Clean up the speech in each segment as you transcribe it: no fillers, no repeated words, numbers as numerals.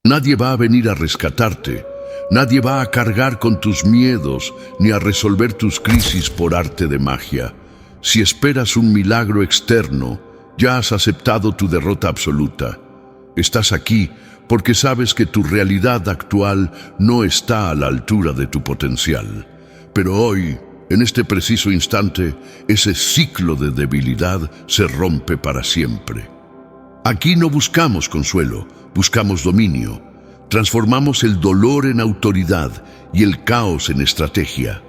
Nadie va a venir a rescatarte. Nadie va a cargar con tus miedos ni a resolver tus crisis por arte de magia. Si esperas un milagro externo, ya has aceptado tu derrota absoluta. Estás aquí porque sabes que tu realidad actual no está a la altura de tu potencial. Pero hoy, en este preciso instante, ese ciclo de debilidad se rompe para siempre. Aquí no buscamos consuelo, buscamos dominio. Transformamos el dolor en autoridad y el caos en estrategia.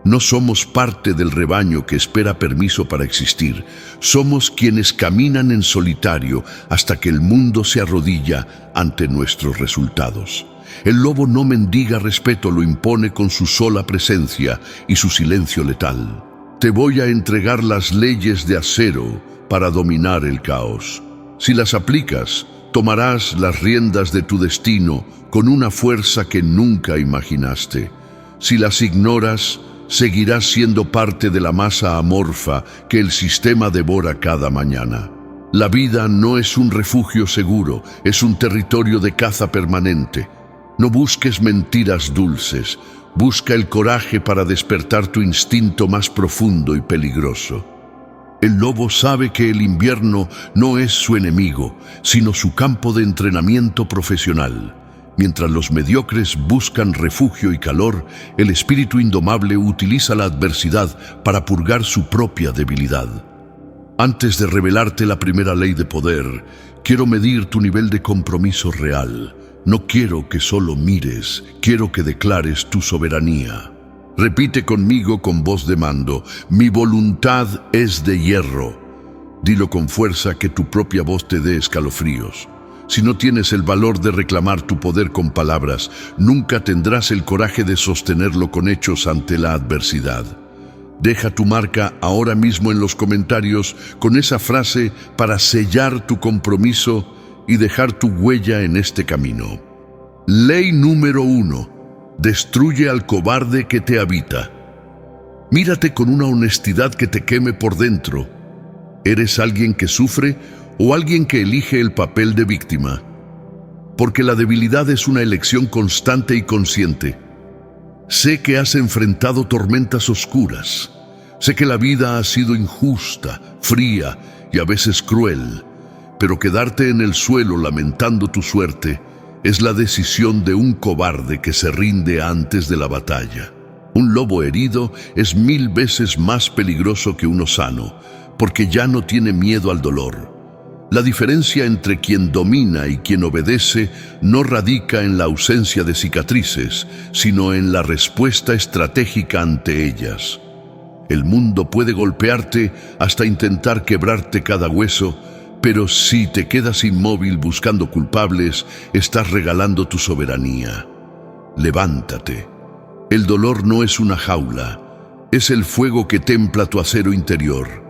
No somos parte del rebaño que espera permiso para existir. Somos quienes caminan en solitario hasta que el mundo se arrodilla ante nuestros resultados. El lobo no mendiga respeto, lo impone con su sola presencia y su silencio letal. Te voy a entregar las leyes de acero para dominar el caos. Si las aplicas, tomarás las riendas de tu destino con una fuerza que nunca imaginaste. Si las ignoras, seguirás siendo parte de la masa amorfa que el sistema devora cada mañana. La vida no es un refugio seguro, es un territorio de caza permanente. No busques mentiras dulces, busca el coraje para despertar tu instinto más profundo y peligroso. El lobo sabe que el invierno no es su enemigo, sino su campo de entrenamiento profesional. Mientras los mediocres buscan refugio y calor, el espíritu indomable utiliza la adversidad para purgar su propia debilidad. Antes de revelarte la primera ley de poder, quiero medir tu nivel de compromiso real. No quiero que solo mires, quiero que declares tu soberanía. Repite conmigo con voz de mando: mi voluntad es de hierro. Dilo con fuerza, que tu propia voz te dé escalofríos. Si no tienes el valor de reclamar tu poder con palabras, nunca tendrás el coraje de sostenerlo con hechos ante la adversidad. Deja tu marca ahora mismo en los comentarios con esa frase para sellar tu compromiso y dejar tu huella en este camino. Ley número 1. Destruye al cobarde que te habita. Mírate con una honestidad que te queme por dentro. ¿Eres alguien que sufre o alguien que elige el papel de víctima? Porque la debilidad es una elección constante y consciente. Sé que has enfrentado tormentas oscuras. Sé que la vida ha sido injusta, fría y a veces cruel. Pero quedarte en el suelo lamentando tu suerte es la decisión de un cobarde que se rinde antes de la batalla. Un lobo herido es 1000 veces más peligroso que uno sano, porque ya no tiene miedo al dolor. La diferencia entre quien domina y quien obedece no radica en la ausencia de cicatrices, sino en la respuesta estratégica ante ellas. El mundo puede golpearte hasta intentar quebrarte cada hueso, pero si te quedas inmóvil buscando culpables, estás regalando tu soberanía. Levántate. El dolor no es una jaula, es el fuego que templa tu acero interior.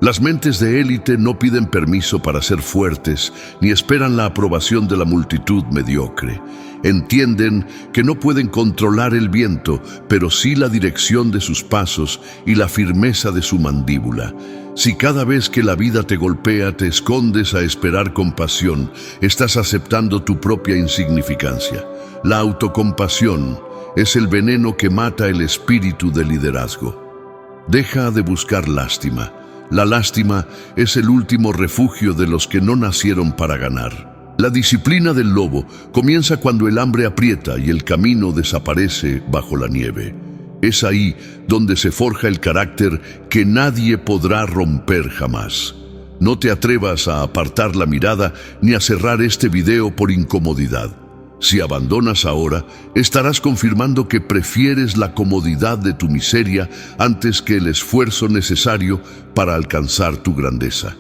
Las mentes de élite no piden permiso para ser fuertes, ni esperan la aprobación de la multitud mediocre. Entienden que no pueden controlar el viento, pero sí la dirección de sus pasos y la firmeza de su mandíbula. Si cada vez que la vida te golpea te escondes a esperar compasión, estás aceptando tu propia insignificancia. La autocompasión es el veneno que mata el espíritu de liderazgo. Deja de buscar lástima. La lástima es el último refugio de los que no nacieron para ganar. La disciplina del lobo comienza cuando el hambre aprieta y el camino desaparece bajo la nieve. Es ahí donde se forja el carácter que nadie podrá romper jamás. No te atrevas a apartar la mirada ni a cerrar este video por incomodidad. Si abandonas ahora, estarás confirmando que prefieres la comodidad de tu miseria antes que el esfuerzo necesario para alcanzar tu grandeza.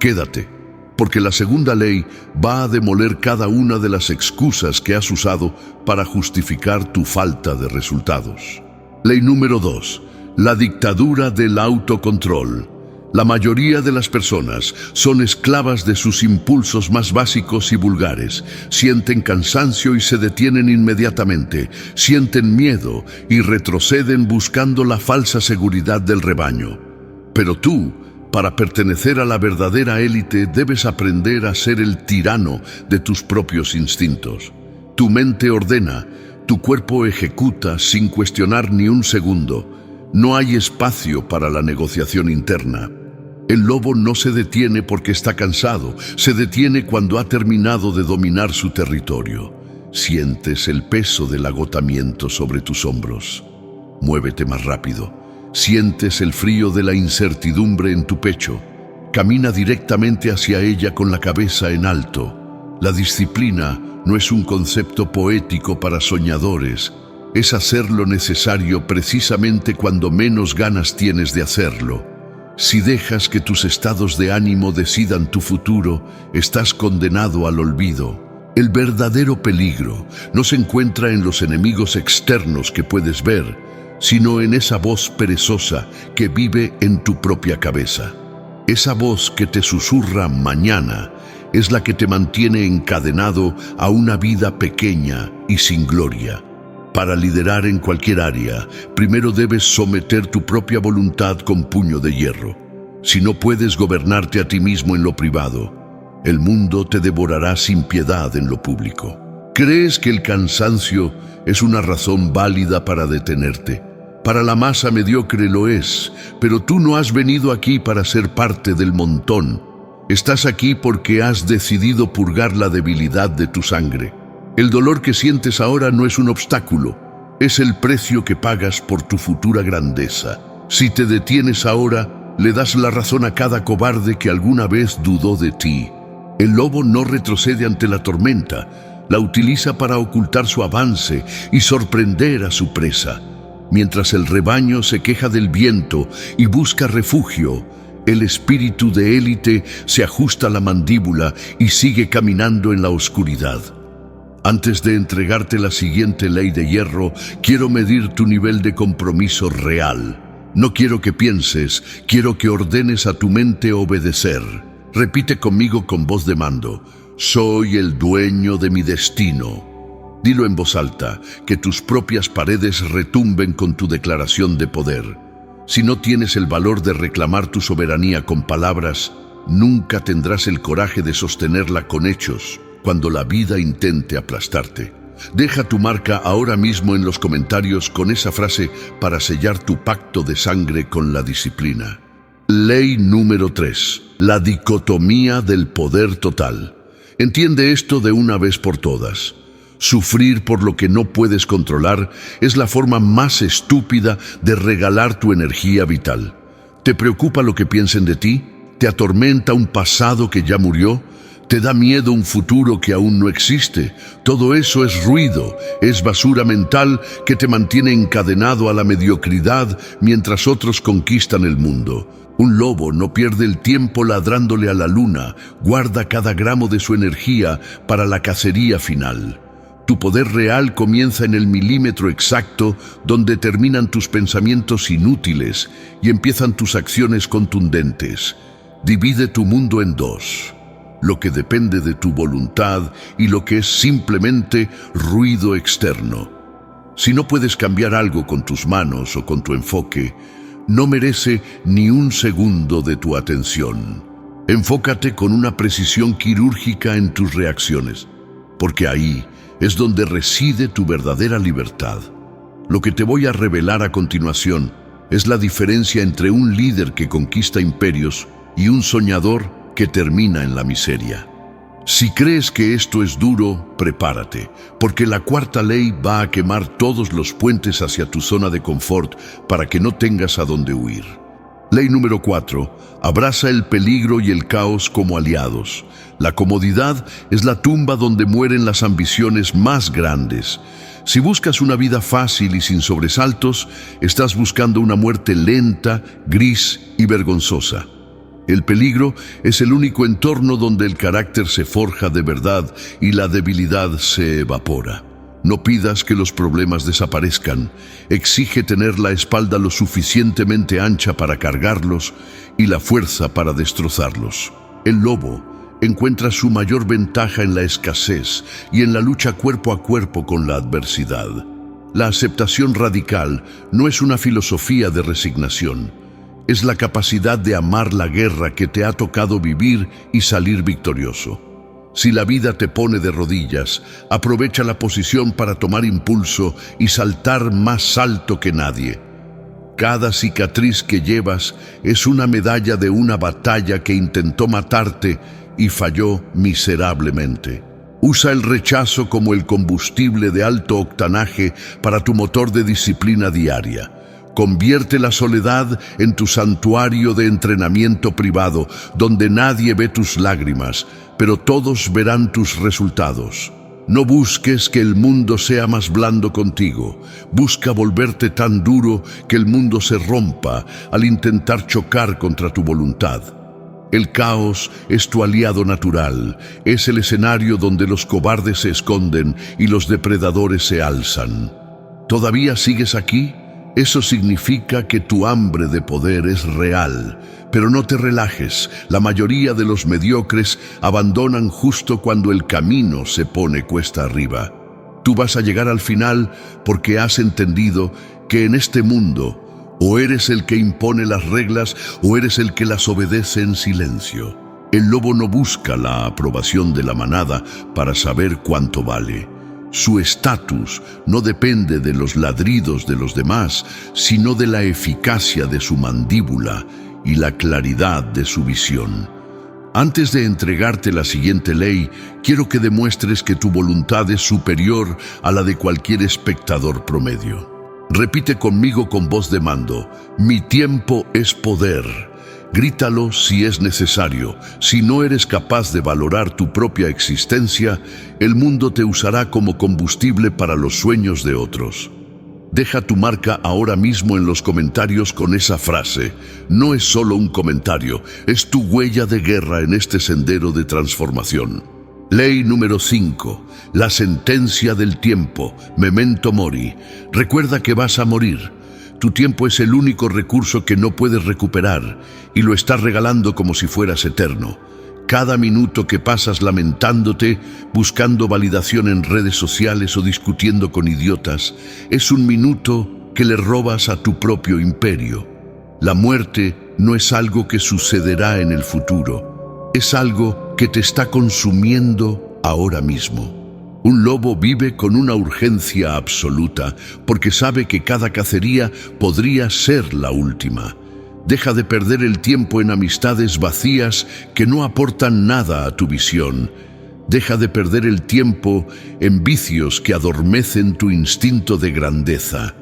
Quédate, porque la segunda ley va a demoler cada una de las excusas que has usado para justificar tu falta de resultados. Ley número 2. La dictadura del autocontrol. La mayoría de las personas son esclavas de sus impulsos más básicos y vulgares. Sienten cansancio y se detienen inmediatamente. Sienten miedo y retroceden buscando la falsa seguridad del rebaño. Pero tú, para pertenecer a la verdadera élite, debes aprender a ser el tirano de tus propios instintos. Tu mente ordena, tu cuerpo ejecuta sin cuestionar ni un segundo. No hay espacio para la negociación interna. El lobo no se detiene porque está cansado, se detiene cuando ha terminado de dominar su territorio. Sientes el peso del agotamiento sobre tus hombros. Muévete más rápido. Sientes el frío de la incertidumbre en tu pecho. Camina directamente hacia ella con la cabeza en alto. La disciplina no es un concepto poético para soñadores. Es hacer lo necesario precisamente cuando menos ganas tienes de hacerlo. Si dejas que tus estados de ánimo decidan tu futuro, estás condenado al olvido. El verdadero peligro no se encuentra en los enemigos externos que puedes ver, sino en esa voz perezosa que vive en tu propia cabeza. Esa voz que te susurra mañana es la que te mantiene encadenado a una vida pequeña y sin gloria. Para liderar en cualquier área, primero debes someter tu propia voluntad con puño de hierro. Si no puedes gobernarte a ti mismo en lo privado, el mundo te devorará sin piedad en lo público. ¿Crees que el cansancio es una razón válida para detenerte? Para la masa mediocre lo es, pero tú no has venido aquí para ser parte del montón. Estás aquí porque has decidido purgar la debilidad de tu sangre. El dolor que sientes ahora no es un obstáculo, es el precio que pagas por tu futura grandeza. Si te detienes ahora, le das la razón a cada cobarde que alguna vez dudó de ti. El lobo no retrocede ante la tormenta, la utiliza para ocultar su avance y sorprender a su presa. Mientras el rebaño se queja del viento y busca refugio, el espíritu de élite se ajusta la mandíbula y sigue caminando en la oscuridad. Antes de entregarte la siguiente ley de hierro, quiero medir tu nivel de compromiso real. No quiero que pienses, quiero que ordenes a tu mente obedecer. Repite conmigo con voz de mando: soy el dueño de mi destino. Dilo en voz alta, que tus propias paredes retumben con tu declaración de poder. Si no tienes el valor de reclamar tu soberanía con palabras, nunca tendrás el coraje de sostenerla con hechos cuando la vida intente aplastarte. Deja tu marca ahora mismo en los comentarios con esa frase para sellar tu pacto de sangre con la disciplina. Ley número 3. La dicotomía del poder total. Entiende esto de una vez por todas. Sufrir por lo que no puedes controlar es la forma más estúpida de regalar tu energía vital. ¿Te preocupa lo que piensen de ti? ¿Te atormenta un pasado que ya murió? ¿Te da miedo un futuro que aún no existe? Todo eso es ruido, es basura mental que te mantiene encadenado a la mediocridad mientras otros conquistan el mundo. Un lobo no pierde el tiempo ladrándole a la luna, guarda cada gramo de su energía para la cacería final. Tu poder real comienza en el milímetro exacto donde terminan tus pensamientos inútiles y empiezan tus acciones contundentes. Divide tu mundo en dos: lo que depende de tu voluntad y lo que es simplemente ruido externo. Si no puedes cambiar algo con tus manos o con tu enfoque, no merece ni un segundo de tu atención. Enfócate con una precisión quirúrgica en tus reacciones, porque ahí es donde reside tu verdadera libertad. Lo que te voy a revelar a continuación es la diferencia entre un líder que conquista imperios y un soñador que termina en la miseria. Si crees que esto es duro, prepárate, porque la cuarta ley va a quemar todos los puentes hacia tu zona de confort para que no tengas a dónde huir. Ley número 4. Abraza el peligro y el caos como aliados. La comodidad es la tumba donde mueren las ambiciones más grandes. Si buscas una vida fácil y sin sobresaltos, estás buscando una muerte lenta, gris y vergonzosa. El peligro es el único entorno donde el carácter se forja de verdad y la debilidad se evapora. No pidas que los problemas desaparezcan. Exige tener la espalda lo suficientemente ancha para cargarlos y la fuerza para destrozarlos. El lobo encuentra su mayor ventaja en la escasez y en la lucha cuerpo a cuerpo con la adversidad. La aceptación radical no es una filosofía de resignación. Es la capacidad de amar la guerra que te ha tocado vivir y salir victorioso. Si la vida te pone de rodillas, aprovecha la posición para tomar impulso y saltar más alto que nadie. Cada cicatriz que llevas es una medalla de una batalla que intentó matarte y falló miserablemente. Usa el rechazo como el combustible de alto octanaje para tu motor de disciplina diaria. Convierte la soledad en tu santuario de entrenamiento privado, donde nadie ve tus lágrimas, pero todos verán tus resultados. No busques que el mundo sea más blando contigo. Busca volverte tan duro que el mundo se rompa al intentar chocar contra tu voluntad. El caos es tu aliado natural, es el escenario donde los cobardes se esconden y los depredadores se alzan. ¿Todavía sigues aquí? Eso significa que tu hambre de poder es real, pero no te relajes. La mayoría de los mediocres abandonan justo cuando el camino se pone cuesta arriba. Tú vas a llegar al final porque has entendido que en este mundo o eres el que impone las reglas o eres el que las obedece en silencio. El lobo no busca la aprobación de la manada para saber cuánto vale. Su estatus no depende de los ladridos de los demás, sino de la eficacia de su mandíbula y la claridad de su visión. Antes de entregarte la siguiente ley, quiero que demuestres que tu voluntad es superior a la de cualquier espectador promedio. Repite conmigo con voz de mando: mi tiempo es poder. Grítalo si es necesario. Si no eres capaz de valorar tu propia existencia, el mundo te usará como combustible para los sueños de otros. Deja tu marca ahora mismo en los comentarios con esa frase. No es solo un comentario, es tu huella de guerra en este sendero de transformación. Ley número 5. La sentencia del tiempo. Memento mori. Recuerda que vas a morir. Tu tiempo es el único recurso que no puedes recuperar y lo estás regalando como si fueras eterno. Cada minuto que pasas lamentándote, buscando validación en redes sociales o discutiendo con idiotas, es un minuto que le robas a tu propio imperio. La muerte no es algo que sucederá en el futuro, es algo que te está consumiendo ahora mismo. Un lobo vive con una urgencia absoluta porque sabe que cada cacería podría ser la última. Deja de perder el tiempo en amistades vacías que no aportan nada a tu visión. Deja de perder el tiempo en vicios que adormecen tu instinto de grandeza.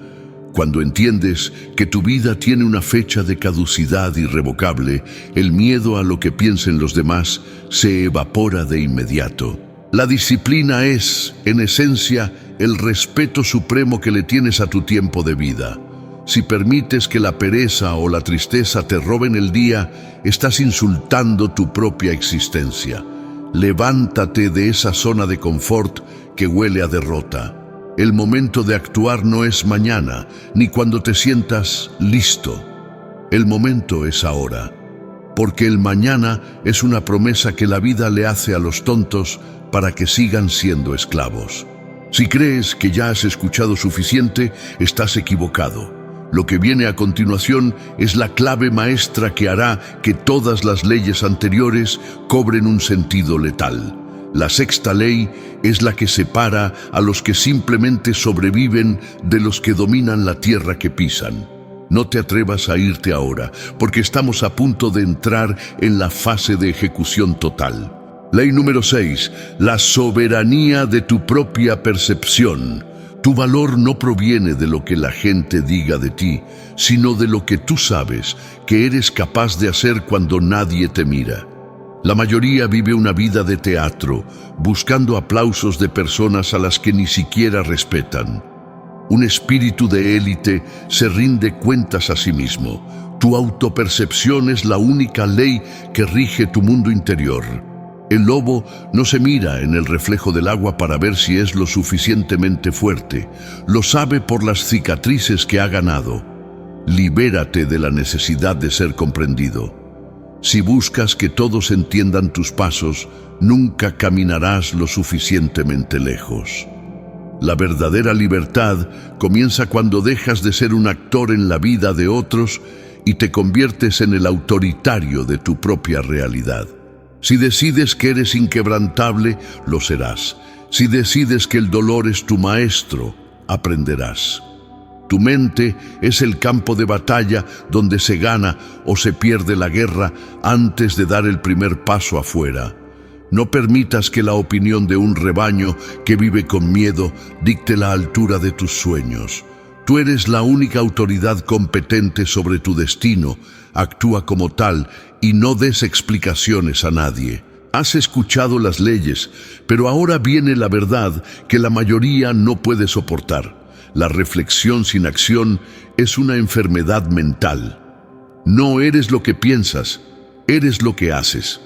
Cuando entiendes que tu vida tiene una fecha de caducidad irrevocable, el miedo a lo que piensen los demás se evapora de inmediato. La disciplina es, en esencia, el respeto supremo que le tienes a tu tiempo de vida. Si permites que la pereza o la tristeza te roben el día, estás insultando tu propia existencia. Levántate de esa zona de confort que huele a derrota. El momento de actuar no es mañana, ni cuando te sientas listo. El momento es ahora, porque el mañana es una promesa que la vida le hace a los tontos para que sigan siendo esclavos. Si crees que ya has escuchado suficiente, estás equivocado. Lo que viene a continuación es la clave maestra que hará que todas las leyes anteriores cobren un sentido letal. La sexta ley es la que separa a los que simplemente sobreviven de los que dominan la tierra que pisan. No te atrevas a irte ahora, porque estamos a punto de entrar en la fase de ejecución total. Ley número 6. La soberanía de tu propia percepción. Tu valor no proviene de lo que la gente diga de ti, sino de lo que tú sabes que eres capaz de hacer cuando nadie te mira. La mayoría vive una vida de teatro, buscando aplausos de personas a las que ni siquiera respetan. Un espíritu de élite se rinde cuentas a sí mismo. Tu autopercepción es la única ley que rige tu mundo interior. El lobo no se mira en el reflejo del agua para ver si es lo suficientemente fuerte. Lo sabe por las cicatrices que ha ganado. Libérate de la necesidad de ser comprendido. Si buscas que todos entiendan tus pasos, nunca caminarás lo suficientemente lejos. La verdadera libertad comienza cuando dejas de ser un actor en la vida de otros y te conviertes en el autoritario de tu propia realidad. Si decides que eres inquebrantable, lo serás. Si decides que el dolor es tu maestro, aprenderás. Tu mente es el campo de batalla donde se gana o se pierde la guerra antes de dar el primer paso afuera. No permitas que la opinión de un rebaño que vive con miedo dicte la altura de tus sueños. Tú eres la única autoridad competente sobre tu destino. Actúa como tal y no des explicaciones a nadie. Has escuchado las leyes, pero ahora viene la verdad que la mayoría no puede soportar. La reflexión sin acción es una enfermedad mental. No eres lo que piensas, eres lo que haces.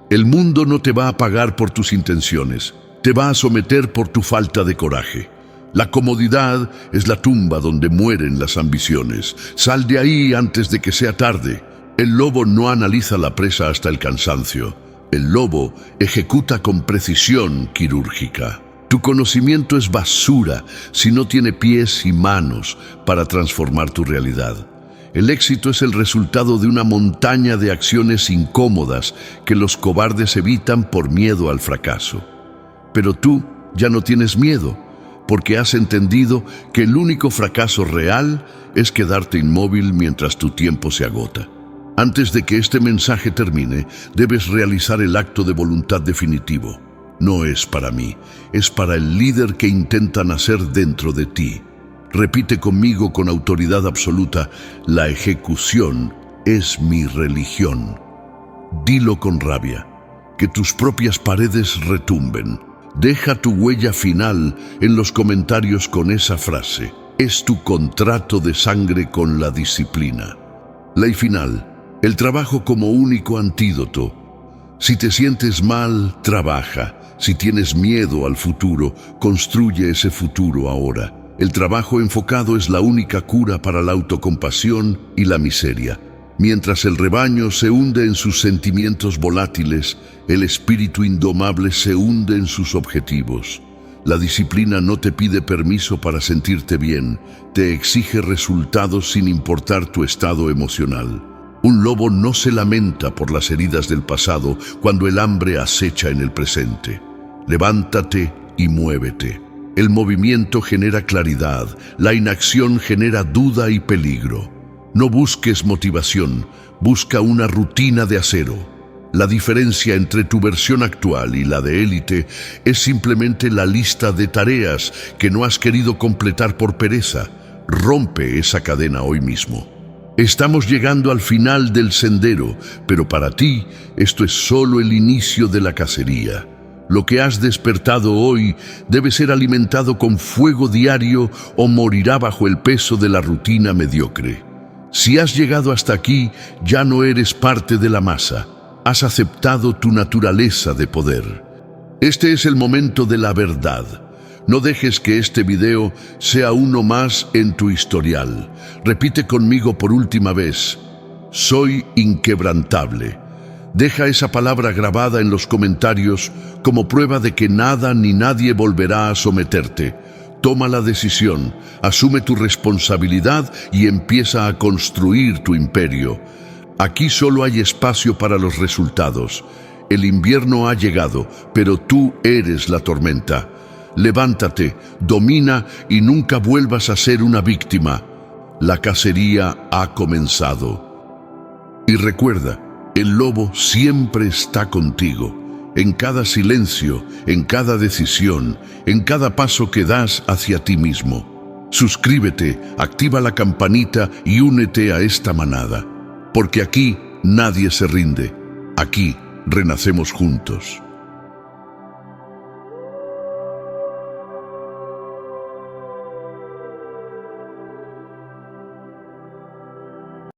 El mundo no te va a pagar por tus intenciones, te va a someter por tu falta de coraje. La comodidad es la tumba donde mueren las ambiciones. Sal de ahí antes de que sea tarde. El lobo no analiza la presa hasta el cansancio. El lobo ejecuta con precisión quirúrgica. Tu conocimiento es basura si no tiene pies y manos para transformar tu realidad. El éxito es el resultado de una montaña de acciones incómodas que los cobardes evitan por miedo al fracaso. Pero tú ya no tienes miedo, porque has entendido que el único fracaso real es quedarte inmóvil mientras tu tiempo se agota. Antes de que este mensaje termine, debes realizar el acto de voluntad definitivo. No es para mí, es para el líder que intenta nacer dentro de ti. Repite conmigo con autoridad absoluta: la ejecución es mi religión. Dilo con rabia, que tus propias paredes retumben. Deja tu huella final en los comentarios con esa frase. Es tu contrato de sangre con la disciplina. Ley final: el trabajo como único antídoto. Si te sientes mal, trabaja. Si tienes miedo al futuro, construye ese futuro ahora. El trabajo enfocado es la única cura para la autocompasión y la miseria. Mientras el rebaño se hunde en sus sentimientos volátiles, el espíritu indomable se hunde en sus objetivos. La disciplina no te pide permiso para sentirte bien, te exige resultados sin importar tu estado emocional. Un lobo no se lamenta por las heridas del pasado cuando el hambre acecha en el presente. Levántate y muévete. El movimiento genera claridad, la inacción genera duda y peligro. No busques motivación, busca una rutina de acero. La diferencia entre tu versión actual y la de élite es simplemente la lista de tareas que no has querido completar por pereza. Rompe esa cadena hoy mismo. Estamos llegando al final del sendero, pero para ti esto es solo el inicio de la cacería. Lo que has despertado hoy debe ser alimentado con fuego diario o morirá bajo el peso de la rutina mediocre. Si has llegado hasta aquí, ya no eres parte de la masa. Has aceptado tu naturaleza de poder. Este es el momento de la verdad. No dejes que este video sea uno más en tu historial. Repite conmigo por última vez: soy inquebrantable. Deja esa palabra grabada en los comentarios como prueba de que nada ni nadie volverá a someterte. Toma la decisión, asume tu responsabilidad y empieza a construir tu imperio. Aquí solo hay espacio para los resultados. El invierno ha llegado, pero tú eres la tormenta. Levántate, domina y nunca vuelvas a ser una víctima. La cacería ha comenzado. Y recuerda, el lobo siempre está contigo, en cada silencio, en cada decisión, en cada paso que das hacia ti mismo. Suscríbete, activa la campanita y únete a esta manada, porque aquí nadie se rinde, aquí renacemos juntos.